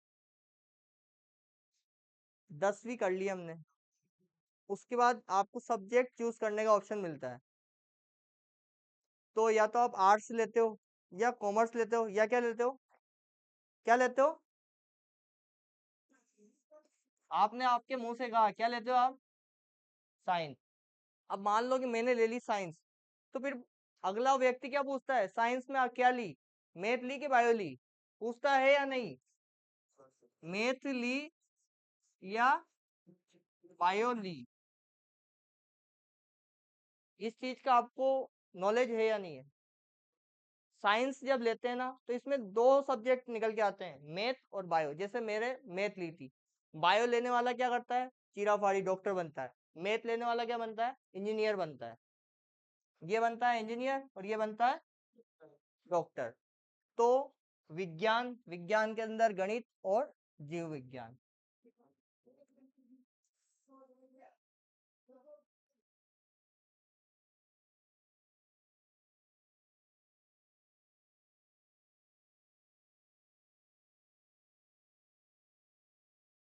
10वीं कर ली हमने। उसके बाद आपको सब्जेक्ट चूज करने का ऑप्शन मिलता है, तो या तो आप आर्ट्स लेते हो, या कॉमर्स लेते हो, या क्या लेते हो? क्या लेते हो? आपने आपके मुंह से कहा क्या लेते हो आप? साइंस। अब मान लो कि मैंने ले ली साइंस, तो फिर अगला व्यक्ति क्या पूछता है, साइंस में क्या ली? मैथ ली कि बायो ली? पूछता है या नहीं? मैथ ली या बायो ली? इस चीज का आपको नॉलेज है या नहीं है? साइंस जब लेते हैं ना, तो इसमें दो सब्जेक्ट निकल के आते हैं, मैथ और बायो। जैसे मेरे मैथ ली थी, बायो लेने वाला क्या करता है? चीरा फाड़ी डॉक्टर बनता है। मैथ लेने वाला क्या बनता है? इंजीनियर बनता है। ये बनता है इंजीनियर, और ये बनता है डॉक्टर। तो विज्ञान, विज्ञान के अंदर गणित और जीव विज्ञान।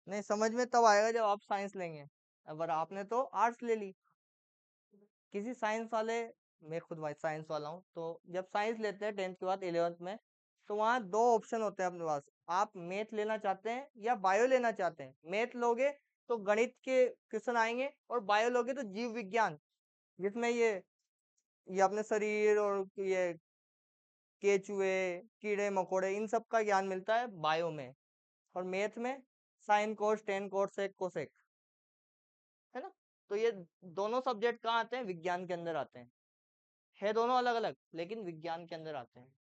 नहीं, समझ में तब आएगा जब आप साइंस लेंगे। अगर आपने तो आर्ट्स ले ली, किसी साइंस वाले, मैं खुद साइंस वाला हूँ, तो जब साइंस लेते हैं 10th के बाद 11th में, तो वहाँ दो ऑप्शन होते हैं अपने पास। आप मैथ लेना चाहते हैं या बायो लेना चाहते हैं। मैथ लोगे तो गणित के क्वेश्चन आएंगे, और बायो लोगे तो जीव विज्ञान, जिसमें ये अपने शरीर और ये केचुए, कीड़े मकोड़े, इन सब का ज्ञान मिलता है बायो में। और मैथ में साइन कोस टेन कोस सेक कोसेक, है ना। तो ये दोनों सब्जेक्ट कहाँ आते हैं? विज्ञान के अंदर आते हैं। है दोनों अलग अलग, लेकिन विज्ञान के अंदर आते हैं।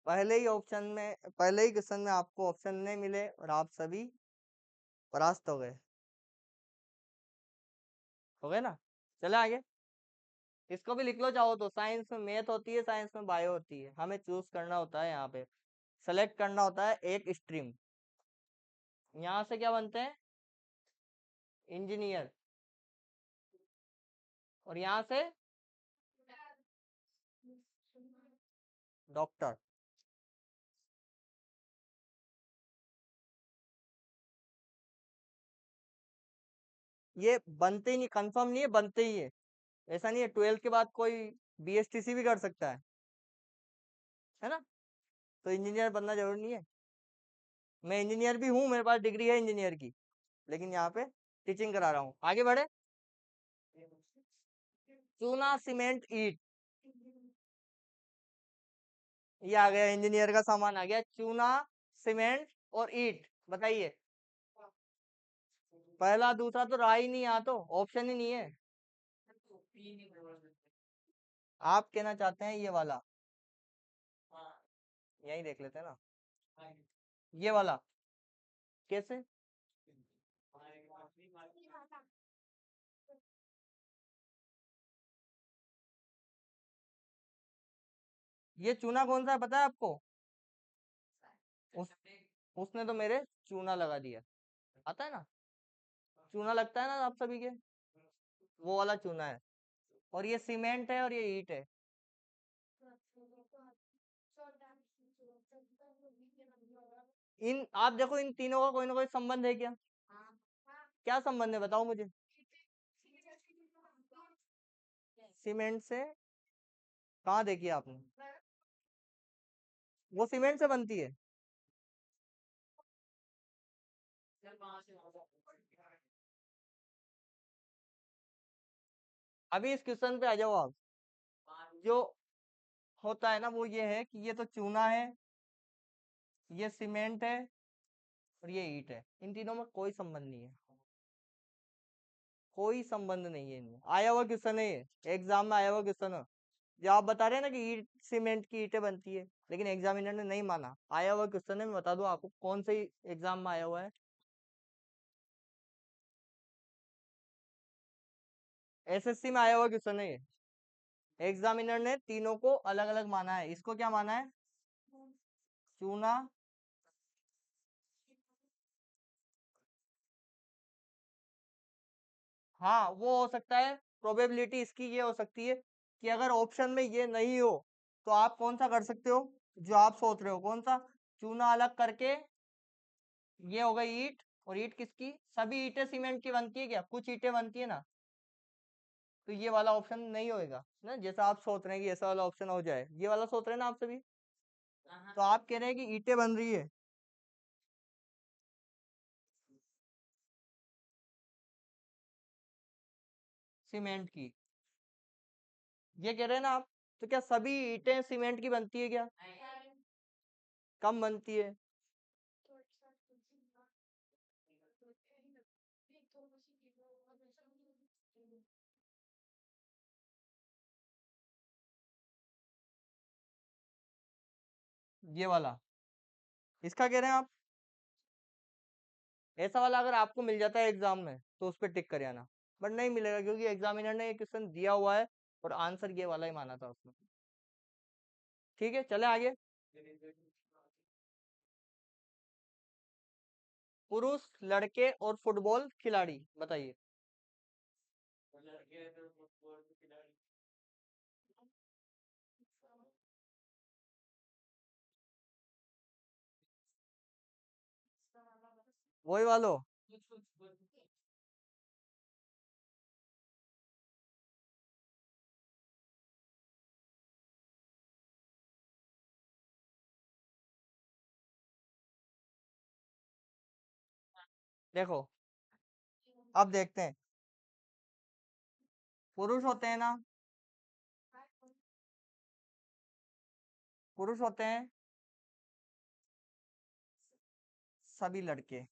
पहले ही ऑप्शन में, पहले ही क्वेश्चन में आपको ऑप्शन नहीं मिले, और आप सभी परास्त हो गए। हो गए ना। चले आगे। इसको भी लिख लो चाहो तो, साइंस में मैथ होती है, साइंस में बायो होती है, हमें चूज करना होता है, यहाँ पे सेलेक्ट करना होता है एक स्ट्रीम। यहाँ से क्या बनते हैं? इंजीनियर। और यहाँ से डॉक्टर। ये बनते ही नहीं, कंफर्म नहीं है, बनते ही है। ऐसा नहीं है 12th के बाद कोई बीएसटीसी भी कर सकता है ना। तो इंजीनियर बनना जरूरी नहीं है। मैं इंजीनियर भी हूँ, मेरे पास डिग्री है इंजीनियर की, लेकिन यहाँ पे टीचिंग करा रहा हूँ। आगे बढ़े। चूना, सीमेंट, ईट। ये आ गया, इंजीनियर का सामान आ गया, चूना, सीमेंट और ईट। बताइए। पहला दूसरा तो रहा ही नहीं, यहाँ तो ऑप्शन ही नहीं है। आप कहना चाहते हैं ये वाला? यही देख लेते हैं ना, ये वाला। कैसे? ये चूना कौन सा है पता है आपको? उस उसने तो मेरे चूना लगा दिया। आता है ना, चूना लगता है ना आप सभी के, वो वाला चूना है। और ये सीमेंट है, और ये ईट है। इन आप देखो, इन तीनों का कोई ना कोई संबंध है क्या? क्या संबंध है बताओ मुझे। सीमेंट से? कहाँ देखी आपने? वो सीमेंट से बनती है। अभी इस क्वेश्चन पे आ जाओ आप। जो होता है ना वो ये है कि ये तो चूना है, ये सीमेंट है, और ये ईंट है। इन तीनों में कोई संबंध नहीं है, कोई संबंध नहीं है इनमें। आया हुआ क्वेश्चन है ये, एग्जाम में आया हुआ क्वेश्चन है। जो आप बता रहे हैं ना कि ईट सीमेंट की ईंटें बनती है, लेकिन एग्जामिनर ने नहीं माना। आया हुआ क्वेश्चन है, मैं बता दूं आपको कौन से एग्जाम में आया हुआ है। एसएससी में आया हुआ क्वेश्चन है ये। एग्जामिनर ने तीनों को अलग अलग माना है। इसको क्या माना है? चूना, हाँ वो हो सकता है। प्रोबेबिलिटी इसकी ये हो सकती है कि अगर ऑप्शन में ये नहीं हो तो आप कौन सा कर सकते हो, जो आप सोच रहे हो। कौन सा? चूना अलग करके ये हो गई ईंट। और ईंट किसकी? सभी ईंटें सीमेंट की बनती है क्या? कुछ ईंटें बनती है ना। तो ये वाला ऑप्शन नहीं होएगा ना, जैसा आप सोच रहे हैं कि ऐसा वाला ऑप्शन हो जाए। ये वाला सोच रहे हैं ना आप सभी। तो आप कह रहे हैं कि ईंटें बन रही है सीमेंट की, ये कह रहे हैं ना आप। तो क्या सभी ईंटें सीमेंट की बनती है क्या? कम बनती है। ये वाला, इसका कह रहे हैं आप। ऐसा वाला अगर आपको मिल जाता है एग्जाम में तो उस पर टिक कर आना। बट नहीं मिलेगा, क्योंकि एग्जामिनर ने ये क्वेश्चन दिया हुआ है और आंसर ये वाला ही माना था उसने। ठीक है, चले आगे। पुरुष, लड़के और फुटबॉल खिलाड़ी, बताइए। वही वालो। देखो, अब देखते हैं। पुरुष होते हैं ना, पुरुष होते हैं सभी लड़के।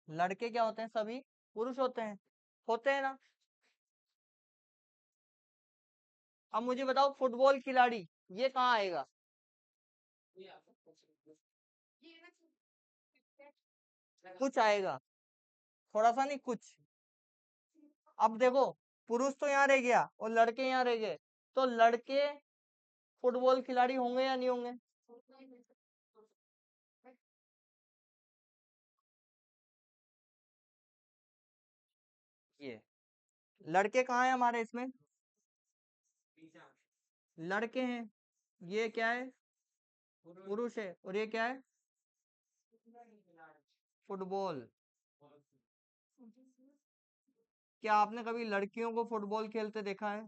लड़के क्या होते हैं? सभी पुरुष होते हैं ना। अब मुझे बताओ, फुटबॉल खिलाड़ी ये कहाँ आएगा? कुछ आएगा, थोड़ा सा नहीं, कुछ। अब देखो, पुरुष तो यहाँ रह गया और लड़के यहाँ रह गए। तो लड़के फुटबॉल खिलाड़ी होंगे या नहीं होंगे? ये लड़के कहाँ है हमारे इसमें? लड़के हैं। ये क्या है? पुरुष है। और ये क्या है? फुटबॉल। क्या आपने कभी लड़कियों को फुटबॉल खेलते देखा है?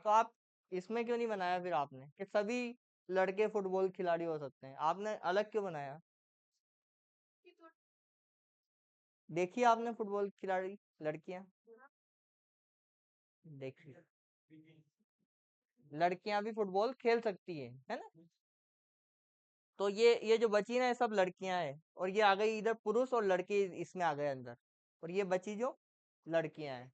तो आप इसमें क्यों नहीं बनाया फिर आपने कि सभी लड़के फुटबॉल खिलाड़ी हो सकते हैं? आपने अलग क्यों बनाया? देखिए आपने फुटबॉल खिलाड़ी लड़कियां देखी, लड़कियां भी फुटबॉल खेल सकती है ना। तो ये जो बची ना, ये सब लड़कियां हैं। और ये आ गई इधर पुरुष, और लड़के इसमें आ गए अंदर। और ये बची जो लड़कियां हैं।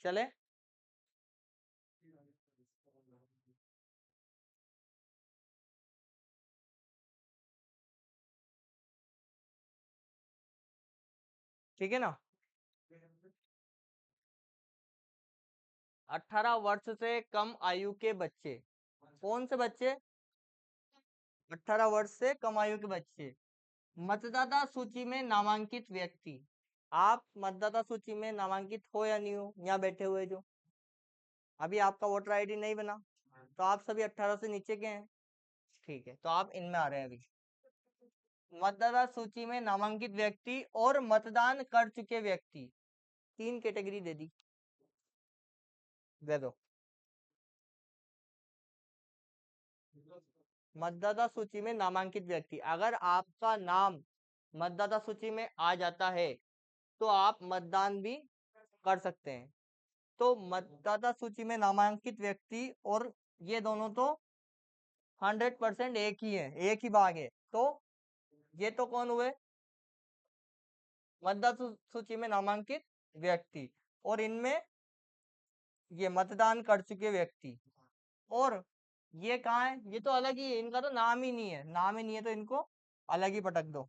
चले। ठीक है ना। 18 वर्ष से कम आयु के बच्चे। कौन से बच्चे? 18 वर्ष से कम आयु के बच्चे। मतदाता सूची में नामांकित व्यक्ति। आप मतदाता सूची में नामांकित हो या नहीं हो, यहाँ बैठे हुए जो। अभी आपका वोटर आईडी नहीं बना, तो आप सभी 18 से नीचे के हैं। ठीक है, तो आप इनमें आ रहे हैं अभी। मतदाता सूची में नामांकित व्यक्ति और मतदान कर चुके व्यक्ति, 3 कैटेगरी दे दी, दे दो। मतदाता सूची में नामांकित व्यक्ति, अगर आपका नाम मतदाता सूची में आ जाता है तो आप मतदान भी कर सकते हैं। तो मतदाता सूची में नामांकित व्यक्ति और ये दोनों तो 100% एक ही है, एक ही भाग है। तो ये तो कौन हुए? मतदाता सूची में नामांकित व्यक्ति, और इनमें ये मतदान कर चुके व्यक्ति। और ये कहाँ है? ये तो अलग ही है, इनका तो नाम ही नहीं है, नाम ही नहीं है, तो इनको अलग ही पटक दो।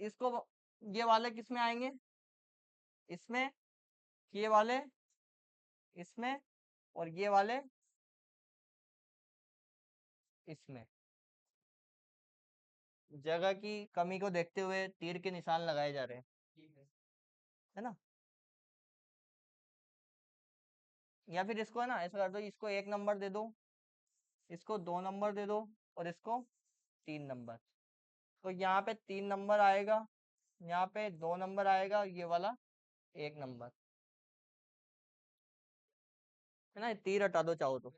इसको ये वाले किस में आएंगे? इसमें, ये वाले इसमें, और ये वाले इसमें। जगह की कमी को देखते हुए तीर के निशान लगाए जा रहे हैं, है ना। या फिर इसको है ना ऐसा कर दो, इसको 1 नंबर दे दो, इसको 2 नंबर दे दो, और इसको 3 नंबर। तो यहाँ पे 3 नंबर आएगा, यहाँ पे 2 नंबर आएगा, ये वाला 1 नंबर, है ना। तीर हटा दो चाहो तो।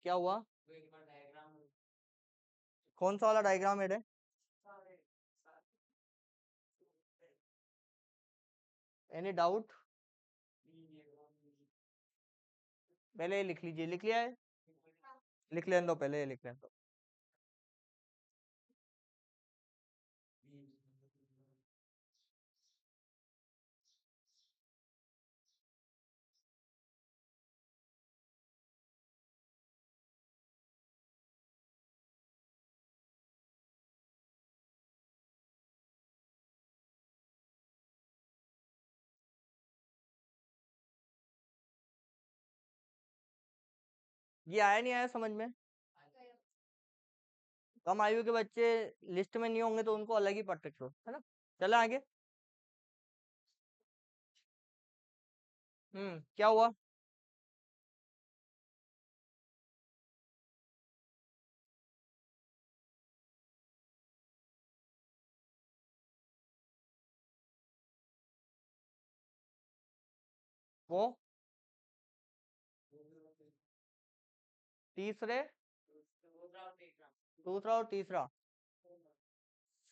क्या हुआ? कौन सा वाला डायग्राम है? Any doubt? पहले ये लिख लीजिए, लिख लिया है? लिख लेने दो, पहले ये लिख लेने दो। ये आया नहीं आया समझ में? कम आयु के बच्चे लिस्ट में नहीं होंगे तो उनको अलग ही पढ़ सकते हो, है ना। चलो आगे। क्या हुआ? वो तीसरे, दूसरा और तीसरा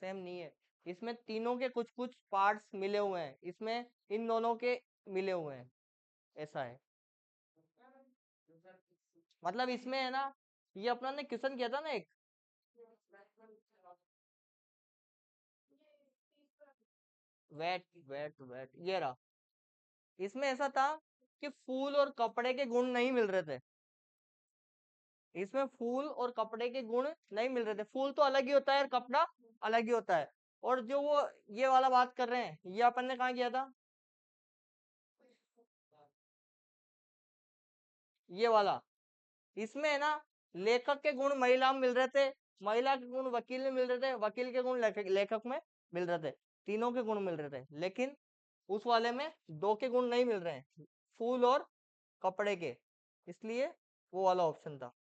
सेम नहीं है। इसमें तीनों के कुछ कुछ पार्ट्स मिले हुए हैं, इसमें इन दोनों के मिले हुए हैं, ऐसा है। मतलब इसमें है ना, ये अपना ने क्वेश्चन किया था ना एक, वेट वेट वेट, ये रहा। इसमें ऐसा था कि फूल और कपड़े के गुण नहीं मिल रहे थे। इसमें फूल और कपड़े के गुण नहीं मिल रहे थे। फूल तो अलग ही होता है और कपड़ा अलग ही होता है। और जो वो ये वाला बात कर रहे हैं, ये अपन ने कहा किया था? ये वाला, इसमें है ना, लेखक के गुण महिला में मिल रहे थे, महिला के गुण वकील में मिल रहे थे, वकील के गुण लेखक में मिल रहे थे, तीनों के गुण मिल रहे थे। लेकिन उस वाले में 2 के गुण नहीं मिल रहे हैं, फूल और कपड़े के, इसलिए वो वाला ऑप्शन था।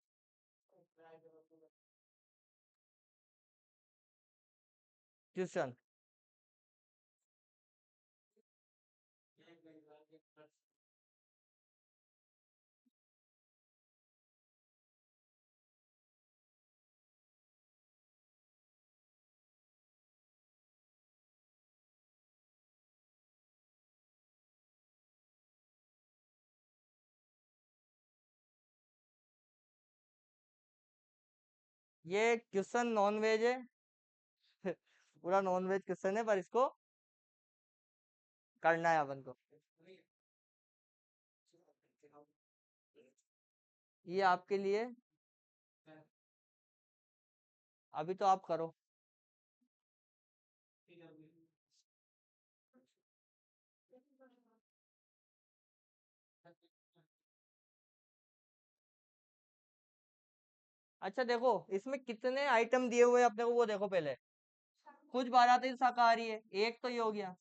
क्वेश्चन, ये क्वेश्चन नॉन वेज है। पूरा नॉन वेज क्वेश्चन है, पर इसको करना है अपन को। ये आपके लिए, अभी तो आप करो। अच्छा देखो, इसमें कितने आइटम दिए हुए हैं अपने को, वो देखो पहले। कुछ बाराती शाकाहारी है, एक तो ये हो गया।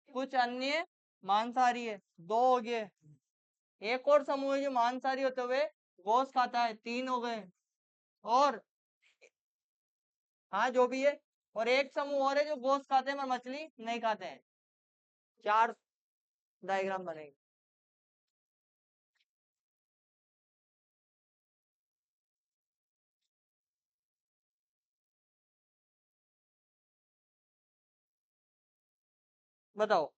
कुछ अन्य मांसाहारी है, 2 हो गए। एक और समूह है जो मांसाहारी होते हुए गोश्त खाता है, 3 हो गए। और हाँ जो भी है, और एक समूह और है जो गोश्त खाते हैं पर मछली नहीं खाते हैं। 4 डायग्राम बनेंगे। बताओ,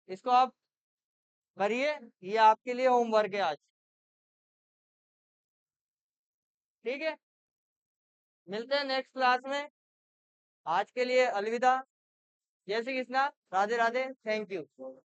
इसको आप करिए, ये आपके लिए होमवर्क है आज। ठीक है, मिलते हैं नेक्स्ट क्लास में। आज के लिए अलविदा। जय श्री कृष्णा, राधे राधे, थैंक यू।